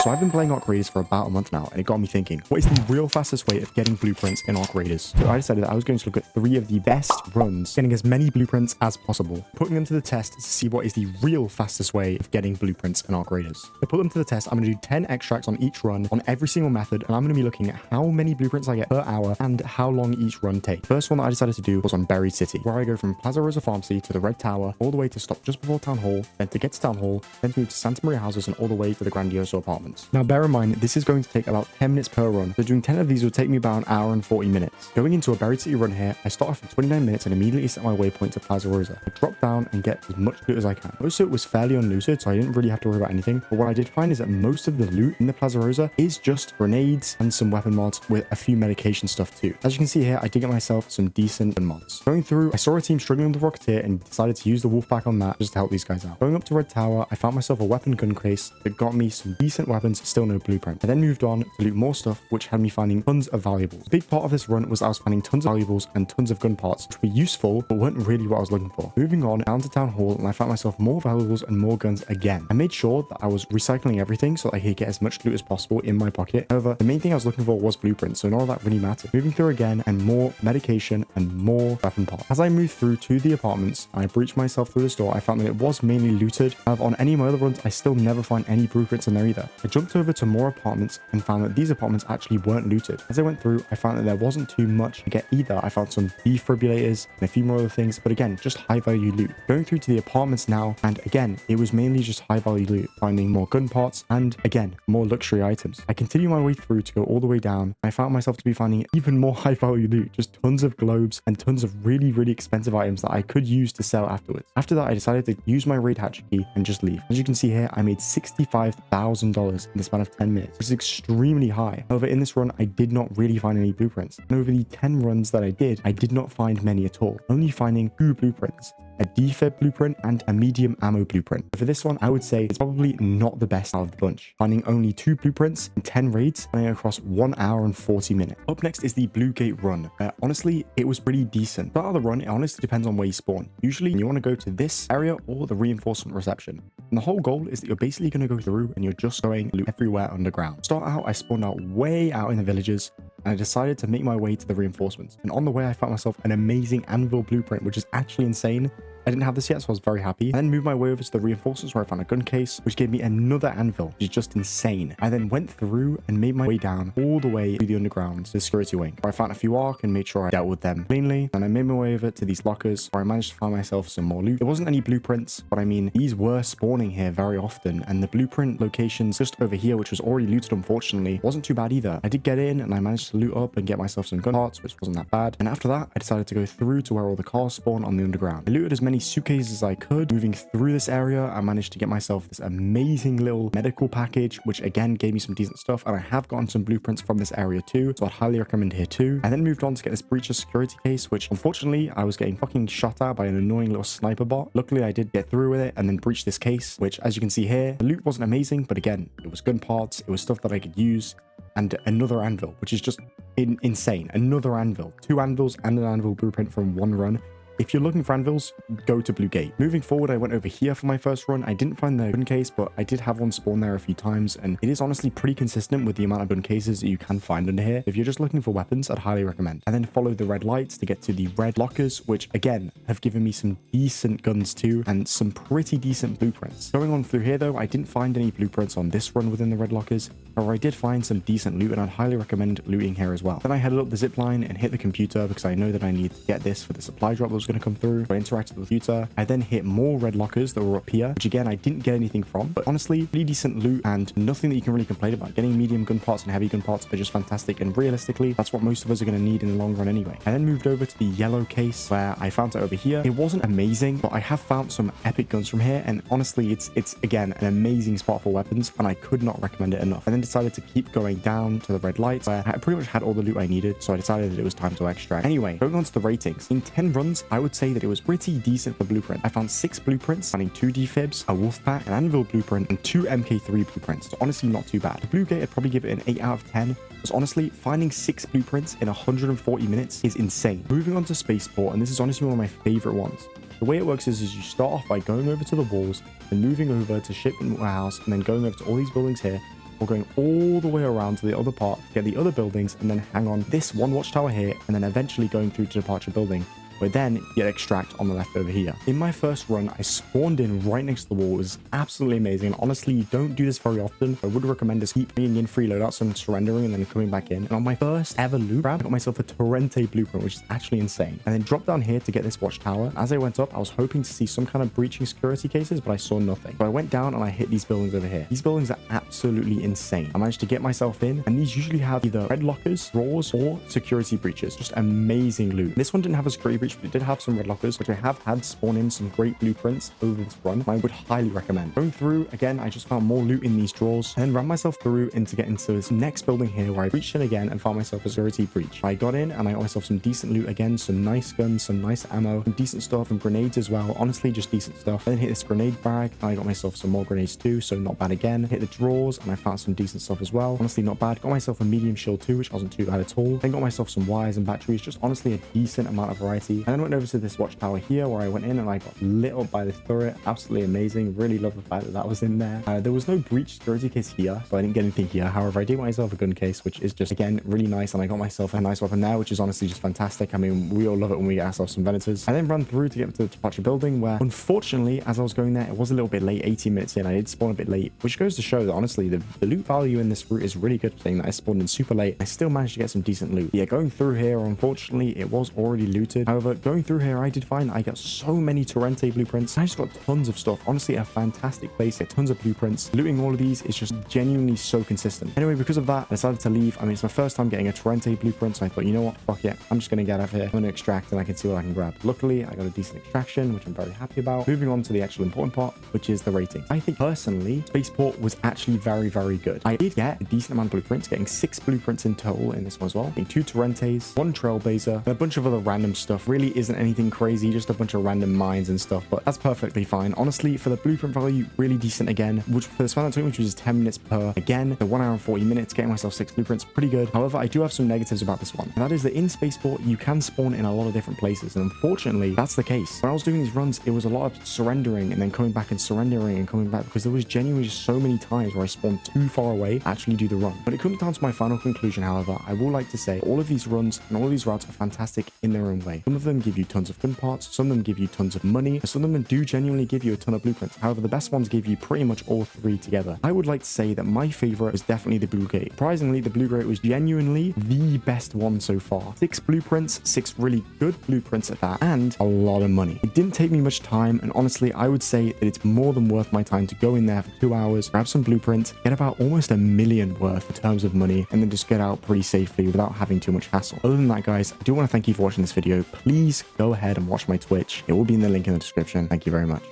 So I've been playing Arc Raiders for about a month now, and it got me thinking, what is the real fastest way of getting blueprints in Arc Raiders? So I decided that I was going to look at 3 of the best runs, getting as many blueprints as possible, putting them to the test to see what is the real fastest way of getting blueprints in Arc Raiders. To put them to the test, I'm going to do 10 extracts on each run on every single method, and I'm going to be looking at how many blueprints I get per hour and how long each run takes. First one that I decided to do was on Buried City, where I go from Plaza Rosa Pharmacy to the Red Tower, all the way to stop just before Town Hall, then to get to Town Hall, then to move to Santa Maria Houses, and all the way to the Grandioso Apartments. Now bear in mind, this is going to take about 10 minutes per run, so doing 10 of these will take me about an hour and 40 minutes. Going into a Buried City run here, I start off at 29 minutes and immediately set my waypoint to Plaza Rosa. I drop down and get as much loot as I can. Most of it was fairly unlooted, so I didn't really have to worry about anything, but what I did find is that most of the loot in the Plaza Rosa is just grenades and some weapon mods with a few medication stuff too. As you can see here, I did get myself some decent gun mods. Going through, I saw a team struggling with the Rocketeer and decided to use the Wolfpack on that just to help these guys out. Going up to Red Tower, I found myself a weapon gun case that got me some decent weapons, still no blueprint. I then moved on to loot more stuff, which had me finding tons of valuables. A big part of this run was I was finding tons of valuables and tons of gun parts, which were useful, but weren't really what I was looking for. Moving on down to Town Hall, and I found myself more valuables and more guns again. I made sure that I was recycling everything so that I could get as much loot as possible in my pocket. However, the main thing I was looking for was blueprints, so none of that really mattered. Moving through again, and more medication and more weapon parts. As I moved through to the apartments, and I breached myself through the store, I found that it was mainly looted. However, on any of my other runs, I still never find any blueprints in there either. I jumped over to more apartments and found that these apartments actually weren't looted. As I went through, I found that there wasn't too much to get either. I found some defibrillators and a few more other things, but again, just high value loot. Going through to the apartments now, and again, it was mainly just high value loot, finding more gun parts and again, more luxury items. I continue my way through to go all the way down. I found myself to be finding even more high value loot, just tons of globes and tons of really expensive items that I could use to sell afterwards. After that, I decided to use my raid hatchet key and just leave. As you can see here, I made $65,000 in the span of 10 minutes, which is extremely high. However, in this run, I did not really find any blueprints. And over the 10 runs that I did not find many at all, only finding 2 blueprints. A defib blueprint and a medium ammo blueprint. For this one, I would say it's probably not the best out of the bunch, finding only 2 blueprints in 10 raids running across 1 hour and 40 minutes. Up next is the Bluegate run. Honestly, it was pretty decent. Start of the run, it honestly depends on where you spawn. Usually, you want to go to this area or the reinforcement reception. And the whole goal is that you're basically going to go through and you're just going loot everywhere underground. Start out, I spawned out way out in the villages, and I decided to make my way to the reinforcements. And on the way, I found myself an amazing anvil blueprint, which is actually insane. I didn't have this yet, so I was very happy. I then moved my way over to the reinforcements where I found a gun case, which gave me another anvil, which is just insane. I then went through and made my way down all the way to the underground, to the security wing, where I found a few arc and made sure I dealt with them cleanly. And I made my way over to these lockers where I managed to find myself some more loot. There wasn't any blueprints, but I mean, these were spawning here very often, and the blueprint locations just over here, which was already looted, unfortunately, wasn't too bad either. I did get in and I managed to loot up and get myself some gun parts, which wasn't that bad. And after that, I decided to go through to where all the cars spawn on the underground. I looted as many suitcases as I could. Moving through this area, I managed to get myself this amazing little medical package, which again gave me some decent stuff, and I have gotten some blueprints from this area too, so I'd highly recommend here too. I then moved on to get this breacher security case, which unfortunately I was getting fucking shot at by an annoying little sniper bot. Luckily I did get through with it and then breach this case, which as you can see here, the loot wasn't amazing, but again, it was gun parts, it was stuff that I could use, and another anvil, which is just insane. Another anvil, 2 anvils and an anvil blueprint from 1 run. If you're looking for anvils, go to Bluegate. Moving forward, I went over here for my first run. I didn't find the gun case, but I did have one spawn there a few times, and it is honestly pretty consistent with the amount of gun cases that you can find under here. If you're just looking for weapons, I'd highly recommend. I then followed the red lights to get to the red lockers, which again, have given me some decent guns too, and some pretty decent blueprints. Going on through here though, I didn't find any blueprints on this run within the red lockers. However, I did find some decent loot, and I'd highly recommend looting here as well. Then I headed up the zip line and hit the computer because I know that I need to get this for the supply drop that was going to come through. So I interacted with the computer. I then hit more red lockers that were up here, which again, I didn't get anything from, but honestly, pretty decent loot and nothing that you can really complain about. Getting medium gun parts and heavy gun parts are just fantastic, and realistically, that's what most of us are going to need in the long run anyway. I then moved over to the yellow case where I found it over here. It wasn't amazing, but I have found some epic guns from here, and honestly, it's again, an amazing spot for weapons, and I could not recommend it enough. I then decided to keep going down to the red lights where I pretty much had all the loot I needed, so I decided that it was time to extract. Anyway, going on to the ratings. In 10 runs, I would say that it was pretty decent for blueprint. I found 6 blueprints, finding 2 defibs, a wolf pack, an anvil blueprint, and 2 MK3 blueprints. So honestly, not too bad. The Bluegate, I'd probably give it an 8 out of 10. Because honestly, finding 6 blueprints in 140 minutes is insane. Moving on to Spaceport, and this is honestly one of my favorite ones. The way it works is you start off by going over to the walls, then moving over to shipment warehouse, and then going over to all these buildings here, or going all the way around to the other part, get the other buildings, and then hang on this one watchtower here, and then eventually going through to departure building, where then you extract on the left over here. In my first run, I spawned in right next to the wall. It was absolutely amazing. And honestly, you don't do this very often. I would recommend just keep bringing in free loadouts and surrendering and then coming back in. And on my first ever loot grab, I got myself a Torrente blueprint, which is actually insane. And then dropped down here to get this watchtower. As I went up, I was hoping to see some kind of breaching security cases, but I saw nothing. So I went down and I hit these buildings over here. These buildings are absolutely insane. I managed to get myself in, and these usually have either red lockers, drawers, or security breaches. Just amazing loot. This one didn't have a security breach, but it did have some red lockers, which I have had spawn in some great blueprints over this run. I would highly recommend. Going through, again, I just found more loot in these drawers, and then ran myself through to get into this next building here, where I breached in again and found myself a security breach. I got in and I got myself some decent loot again, some nice guns, some nice ammo, some decent stuff, and grenades as well. Honestly, just decent stuff. Then hit this grenade bag. I got myself some more grenades too, so not bad again. Hit the drawers and I found some decent stuff as well. Honestly, not bad. Got myself a medium shield too, which wasn't too bad at all. Then got myself some wires and batteries. Just honestly a decent amount of variety. And then went over to this watchtower here, where I went in and I got lit up by this turret. Absolutely amazing. Really love the fact that that was in there. There was no breach security case here, so I didn't get anything here. However, I did myself a gun case, which is just, again, really nice. And I got myself a nice weapon there, which is honestly just fantastic. I mean, we all love it when we get ourselves some Venators. I then ran through to get to the departure building, where unfortunately, as I was going there, it was a little bit late, 18 minutes in. I did spawn a bit late, which goes to show that honestly, the loot value in this route is really good, saying that I spawned in super late. I still managed to get some decent loot. Yeah, going through here, unfortunately, it was already looted. However, going through here, I did find I got so many Torrente blueprints. I just got tons of stuff. Honestly, a fantastic place. Get tons of blueprints. Looting all of these is just genuinely so consistent. Anyway, because of that, I decided to leave. I mean, it's my first time getting a Torrente blueprint, so I thought, you know what? Fuck it. I'm just going to get out of here. I'm going to extract and I can see what I can grab. Luckily, I got a decent extraction, which I'm very happy about. Moving on to the actual important part, which is the rating. I think personally, Spaceport was actually very, very good. I did get a decent amount of blueprints, getting 6 blueprints in total in this one as well. Getting 2 Torrentes, 1 Trailblazer, and a bunch of other random stuff. Really isn't anything crazy, just a bunch of random mines and stuff, but that's perfectly fine. Honestly, for the blueprint value, really decent again, which for the span that took me, which was 10 minutes per. Again, the 1 hour and 40 minutes, getting myself 6 blueprints, pretty good. However, I do have some negatives about this one. And that is that in Spaceport, you can spawn in a lot of different places, and unfortunately, that's the case. When I was doing these runs, it was a lot of surrendering and then coming back and surrendering and coming back, because there was genuinely just so many times where I spawned too far away to actually do the run. When it comes down to my final conclusion, however, I will like to say all of these runs and all of these routes are fantastic in their own way. Some of them give you tons of gun parts, some of them give you tons of money, and some of them do genuinely give you a ton of blueprints. However, the best ones give you pretty much all 3 together. I would like to say that my favorite was definitely the Bluegate. Surprisingly, the Bluegate was genuinely the best one so far. 6 blueprints, 6 really good blueprints at that, and a lot of money. It didn't take me much time, and honestly, I would say that it's more than worth my time to go in there for 2 hours, grab some blueprints, get about almost $1 million worth in terms of money, and then just get out pretty safely without having too much hassle. Other than that, guys, I do want to thank you for watching this video. Please go ahead and watch my Twitch. It will be in the link in the description. Thank you very much.